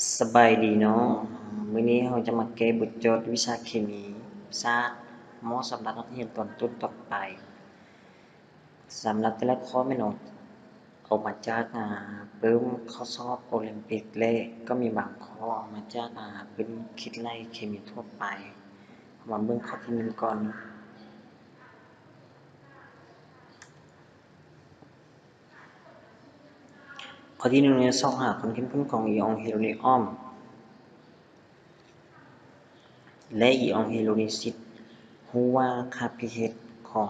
สบายดีเนาะมื้อนี้เราจะมาแก้บทโจทย์วิชาเคมีศาสตร์ม.สำหรับนักเรียนตอนต้นตอนปลายสำหรับแต่ละข้อแม่นออกมาจากปึ้มข้อสอบโอลิมปิกและก็มีบางข้อออกมาจากปึ้มคิดไล่เคมีทั่วไปมาเบิ่งข้อที่1ก่อนข้อที่1เนี่ยสอบหาความเข้มข้นของอีออนเฮโดรนิอมและอีออนเฮโดรนิซิดรู้ว่าค่า pH ขอ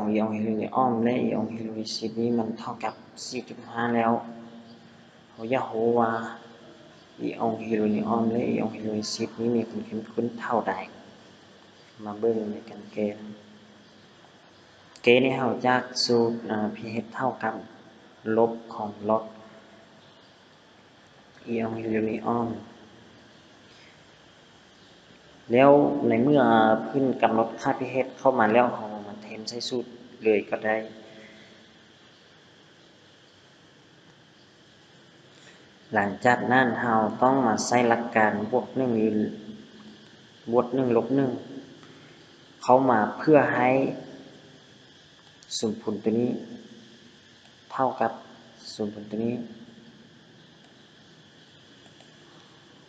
งอีออนเฮโดรนิอมและอีออนเฮโดรนิซิดนี้มันเท่ากับ 4.5 แล้วเราอยากรู้ว่าอีออนเฮโดรนิอมและอีออนเฮโดรนิซิดนี้มีความเข้มข้นเท่าใดมาเบิ่งในการแก้นี่เราจากสูตรpH เท่ากับลบของลดอีออนเฮโดรนิอมแล้วในเมื่อเพิ่นกำหนดค่า pH เข้ามาแล้วเรามาแทนใส่สูตรเลยก็ได้หลังจากนั้นเราต้องมาใช้หลักการบวก1หรือบวก1ลบ1เข้ามาเพื่อให้ศูนย์ผลตัวนี้เท่ากับศูนย์ผลตัวนี้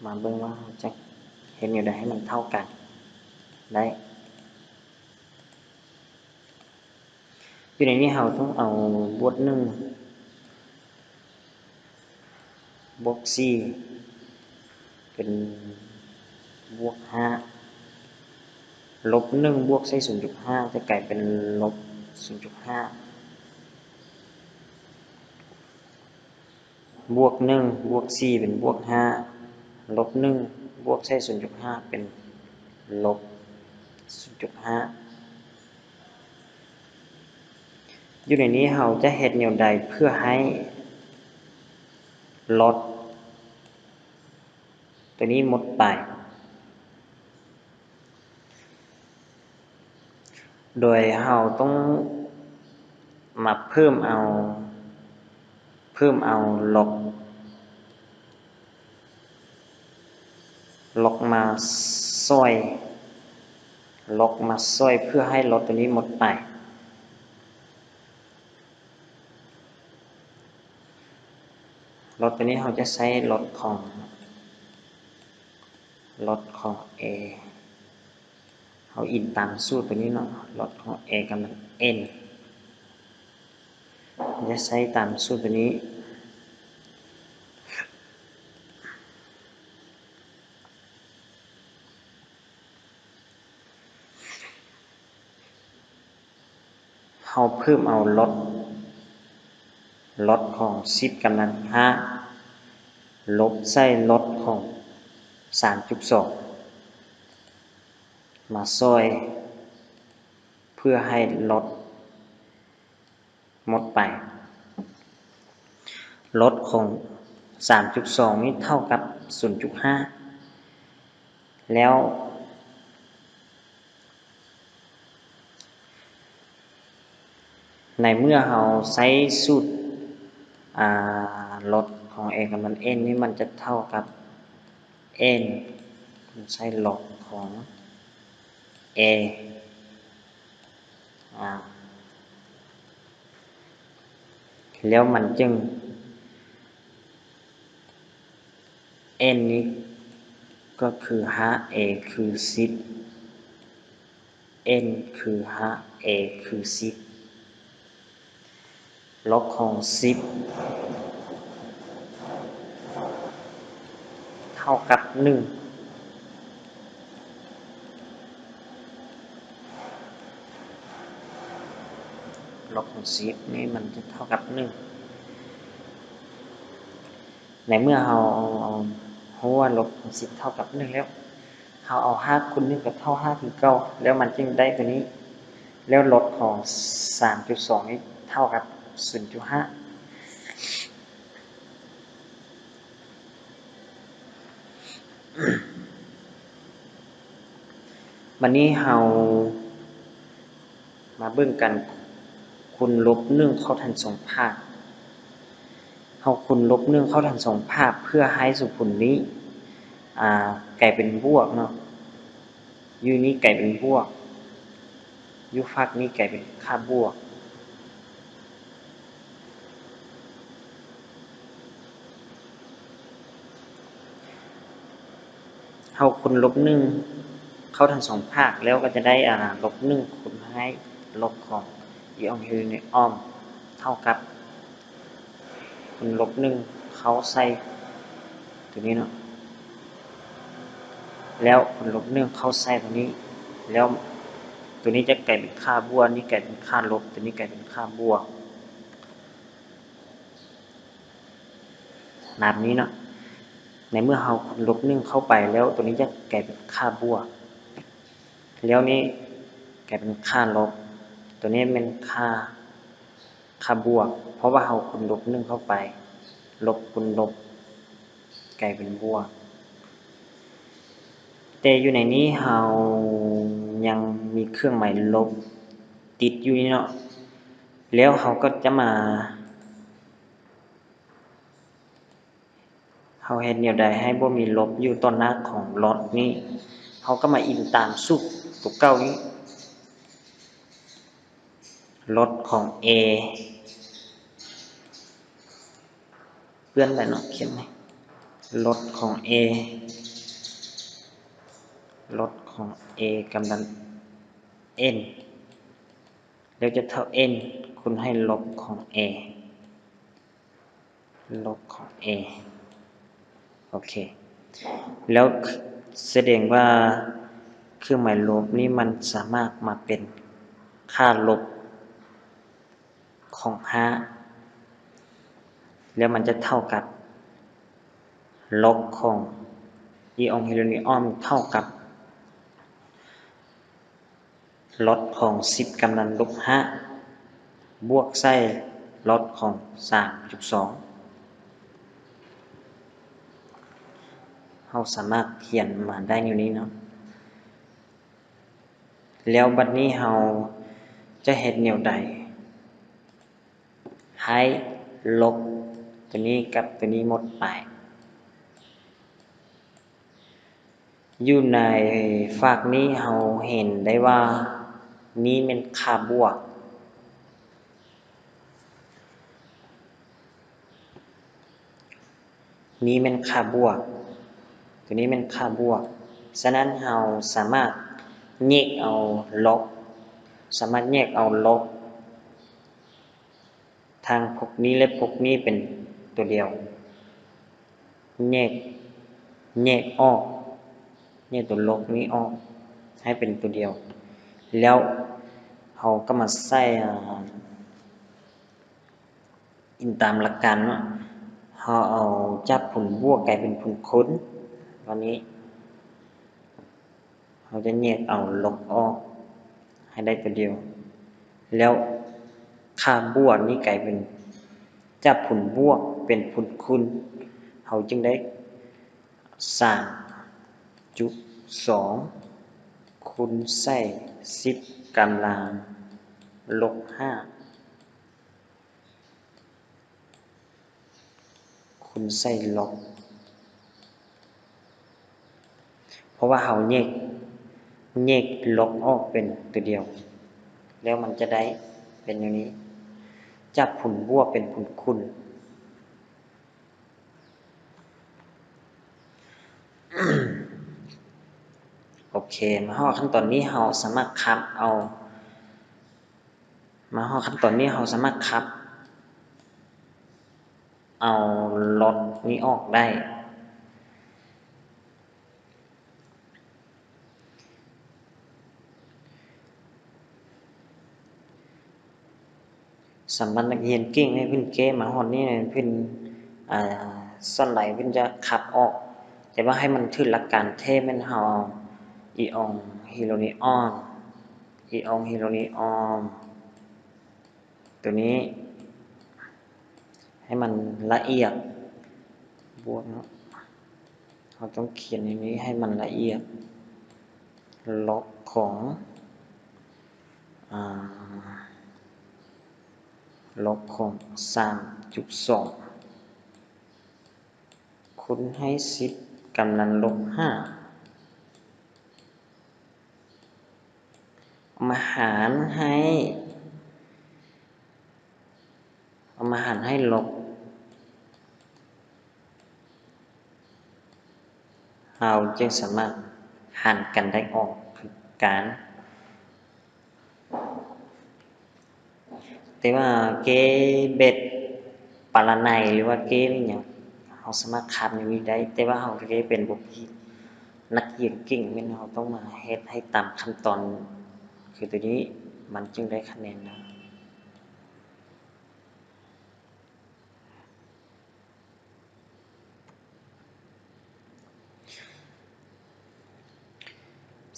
มาเบิ่งว่าเราจะเฮ็ดแนวใดให้มันเท่ากันได้อยู่ในนี้เราต้องเอาบวก1บวก4เป็นบวก5ลบ1บวกใส่ 0.5 จะกลายเป็นลบ 0.5 บวก1บวก4เป็นบวก5ลบ1บวกใส่ 0.5 เป็นลบ 0.5 อยู่ในนี้เราจะเฮ็ดแนวใดเพื่อให้ลดตัวนี้หมดไปโดยเราต้องมาเพิ่มเอาลบมาช่วยเพื่อให้ลดตัวนี้หมดไปลดตัวนี้เราจะใช้ลดของA เราอินตามสูตรตัวนี้เนาะลดของ A กำลัง N จะใช้ตามสูตรตัวนี้เราเพิ่มเอาลดของ10กำลัง5ลบใส่ลดของ 3.2 มาช่วยเพื่อให้ลดหมดไปลดของ 3.2 นี้เท่ากับ 0.5 แล้วในเมื่อเราใช้สูตรลดของ a กำลัง n นี่มันจะเท่ากับ n ใช้ลบของ a แล้วมันจึง n นี้ก็คือ 5a คือ 10 n คือ 5a คือ 10ลบของ 10 เท่ากับ 1ลบของ10นี่มันจะเท่ากับ 1ในเมื่อเรารู้ว่าลบของ10เท่ากับ 1แล้วเราเอา5คูณ1กับเท่า5คือ9แล้วมันจึงได้ตัวนี้แล้วลดของ 3.2 นี้เท่ากับ 0.5 วันนี้เรามาเบิ่งกันคูณลบ1เข้าทัน2ภาค เฮาคูณลบ1เข้าทั้ง2ภาคเพื่อให้สุผลนี้กลายเป็นบวกเนาะอยู่นี้กลายเป็นบวกอยู่ฝั่งนี้กลายเป็นค่าบวกเฮาคูณลบ1เข้าทั้ง2ภาคแล้วก็จะได้ลบ1คูณให้ลบของอีออนฮิวในอ้อมเท่ากับคูณลบ1เข้าใส่ตัวนี้เนาะแล้วคูณลบ1เข้าใส่ตัวนี้แล้วตัวนี้จะกลายเป็นค่าบวกนี่กลายเป็นค่าลบตัวนี้กลายเป็นค่าบวกแบบนี้เนาะในเมื่อเฮาคูณลบ1เข้าไปแล้วตัวนี้จะกลายเป็นค่าบวกแล้วนี้กลายเป็นค่าลบตัวนี้เป็นค่าบวกเพราะว่าเฮาคูณลบ1เข้าไปลบคูณลบกลายเป็นบวกแต่อยู่ในนี้เฮายังมีเครื่องหมายลบติดอยู่นี่เนาะแล้วเฮาก็จะมาเฮาเฮ็ดแนวใดให้บ่มีลบอยู่ต่อหน้าของลดนี้เฮาก็มาอิงตามสูตรตัวเก่านี้ลดของ a เพื่อนไปเนาะเขียนไหมลดของ a ลดของ a กำลัง n แล้วจะเท่า n คูณให้ลบของ a ลบของ a โอเคแล้วแสดงว่าเครื่องหมายลบนี้มันสามารถมาเป็นค่าลบของ5แล้วมันจะเท่ากับลบของอีออนฮิโดรนิออมเท่ากับลดของ10กำลังลบ5บวกใส่ลดของ 3.2 เราสามารถเขียนมาได้อยู่นี้เนาะแล้วบัดนี้เราจะเฮ็ดแนวใดให้ลบตัวนี้กับตัวนี้หมดไปอยู่ในฝากนี้เราเห็นได้ว่านี้เป็นค่าบวกนี้เป็นค่าบวกตัวนี้เป็นค่าบวกฉะนั้นเราสามารถแยกเอาลบทางพวกนี้และพวกนี้เป็นตัวเดียวแยกออกแยกตัวลบนี้ออกให้เป็นตัวเดียวแล้วเราก็มาใส่อิงตามหลักการเนาะเราเอาจับผลบวกกลายเป็นผลคูณตอนนี้เราจะแยกเอาลบออกให้ได้ตัวเดียวแล้วค่าบวกนี้กลายเป็นจับผลบวกเป็นผลคูณเราจึงได้ 3.2 คูณใส่10กำลังลบ5คูณใส่ลบเพราะว่าเราแยกลบออกเป็นตัวเดียวแล้วมันจะได้เป็นอย่างนี้จับผลบวกเป็นผลคูณโอเคมาฮอดขั้นตอนนี้เราสามารถคัดเอามาฮอดขั้นตอนนี้เราสามารถคัดเอาลดนี้ออกได้สำหรับนักเรียนเก่งให้เพิ่นเก้มาฮอดนี้เพิ่นส่วนหลายเพิ่นจะคัดออกแต่ว่าให้มันถึกหลักการแท้แม่นเฮาเอาอีออนฮิโรนิออนตัวนี้ให้มันละเอียดบวกเนาะเราต้องเขียนอย่างนี้ให้มันละเอียดลบของลบของ 3.2 คูณให้10 กำลังลบ 5เอามาหารให้ลบเราจึงสามารถหารกันได้ออกคือการแต่ว่าเกเบ็ดปารนัยหรือว่าเกอหยังเราสามารถคำอย่างนี้ได้แต่ว่าเราเกเป็นบุคคลนักเรียนเก่งแม่นเราต้องมาเฮ็ดให้ตามขั้นตอนคือตัวนี้มันจึงได้คะแนนนะ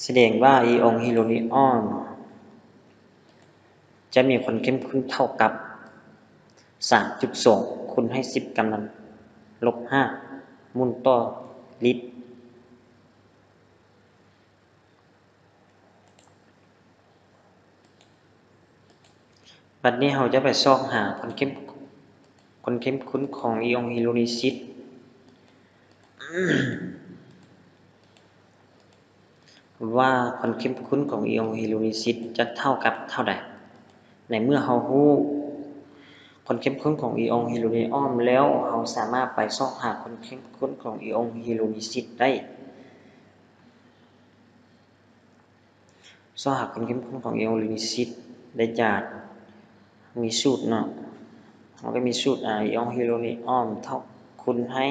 แสดงว่าอีองฮิโลนิออนจะมีความเข้มข้นเท่ากับ 3.2 คูณให้10 กำลังลบ 5 มูลต่อลิตรบัดนี้เราจะไปซอกหาความเข้มข้นของอีองฮิโลนิซิตว่าความเข้มข้นของอีองฮิโลนิซิตจะเท่ากับเท่าใดในเมื่อเรารู้ความเข้มข้นของอีองฮิโลนิออมแล้วเราสามารถไปซอกหาความเข้มข้นของอีองฮิโลนิซิตได้ซอกหาความเข้มข้นของอีองฮิโลนิซิตได้จากมีสูตรเนาะมันก็มีสูตรอีองฮิโลนิออมเท่าคูณให้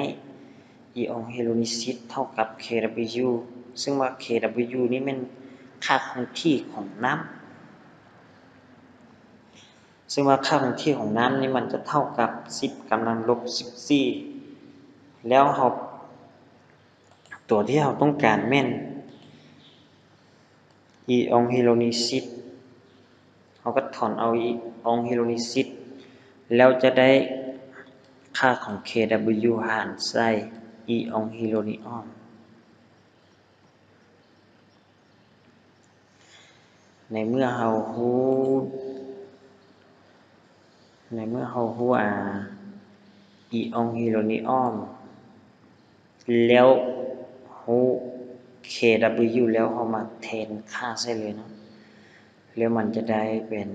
อีองฮิโลนิซิตเท่ากับ kW ซึ่งว่า kW นี่มันค่าคงที่ของน้ำซึ่งว่าค่าคงที่ของน้ำนี่มันจะเท่ากับ10 กำลังลบ 14แล้วเราตัวที่เราต้องการแม่นอีองฮิโลนิซิตเราก็ถอนเอาอีองฮิโลนิซิตแล้วจะได้ค่าของ kW หารใส่อีองฮิโลนิออนในเมื่อเรารู้อีองฮิโลนิออนแล้วรู้ kW แล้วเรามาแทนค่าใส่เลยเนาะแล้วมันจะได้เป็น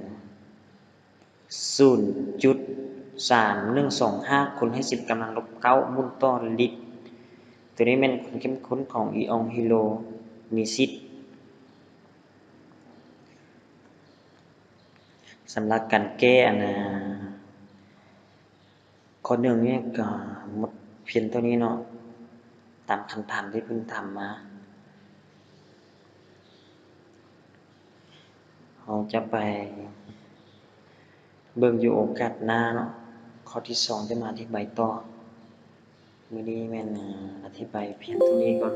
0.3125 คูณให้10 กำลังลบ 9 มูลต่อลิตรตัวนี้เป็นความเข้มข้นของอีองฮิโลนิซิตสำหรับการแก้ข้อหนึ่งเนี่ยก็หมดเพียงเท่านี้เนาะตามคำถามที่เพิ่งทำมาเราจะไปเบิ่งอยู่โอกาสหน้าเนาะข้อที่2จะมาอธิบายต่อมื้อนี้แม่นอธิบายเพียงเท่านี้ก่อน